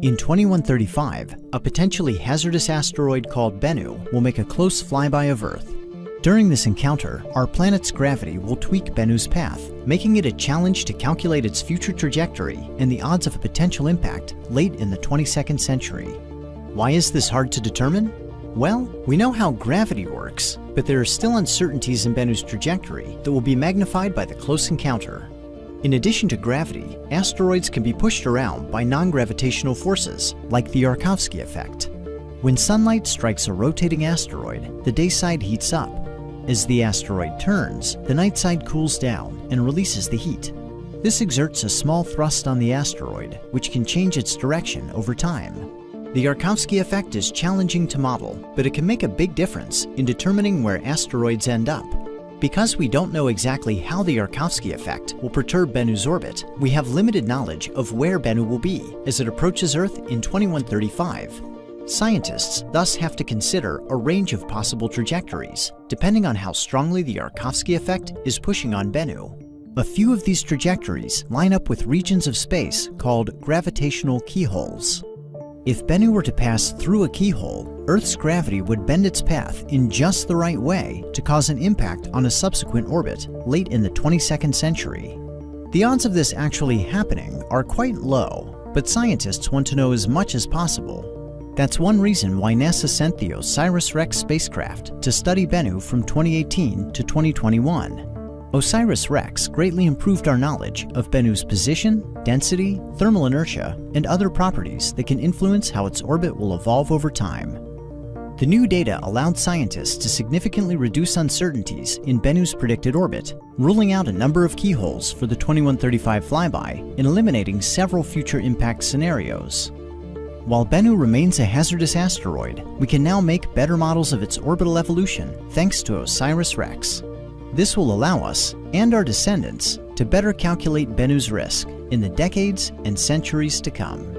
In 2135, a potentially hazardous asteroid called Bennu will make a close flyby of Earth. During this encounter, our planet's gravity will tweak Bennu's path, making it a challenge to calculate its future trajectory and the odds of a potential impact late in the 22nd century. Why is this hard to determine? Well, we know how gravity works, but there are still uncertainties in Bennu's trajectory that will be magnified by the close encounter. In addition to gravity, asteroids can be pushed around by non-gravitational forces, like the Yarkovsky effect. When sunlight strikes a rotating asteroid, the day side heats up. As the asteroid turns, the night side cools down and releases the heat. This exerts a small thrust on the asteroid, which can change its direction over time. The Yarkovsky effect is challenging to model, but it can make a big difference in determining where asteroids end up. Because we don't know exactly how the Yarkovsky effect will perturb Bennu's orbit, we have limited knowledge of where Bennu will be as it approaches Earth in 2135. Scientists thus have to consider a range of possible trajectories, depending on how strongly the Yarkovsky effect is pushing on Bennu. A few of these trajectories line up with regions of space called gravitational keyholes. If Bennu were to pass through a keyhole, Earth's gravity would bend its path in just the right way to cause an impact on a subsequent orbit late in the 22nd century. The odds of this actually happening are quite low, but scientists want to know as much as possible. That's one reason why NASA sent the OSIRIS-REx spacecraft to study Bennu from 2018 to 2021. OSIRIS-REx greatly improved our knowledge of Bennu's position, density, thermal inertia, and other properties that can influence how its orbit will evolve over time. The new data allowed scientists to significantly reduce uncertainties in Bennu's predicted orbit, ruling out a number of keyholes for the 2135 flyby and eliminating several future impact scenarios. While Bennu remains a hazardous asteroid, we can now make better models of its orbital evolution thanks to OSIRIS-REx. This will allow us, and our descendants, to better calculate Bennu's risk in the decades and centuries to come.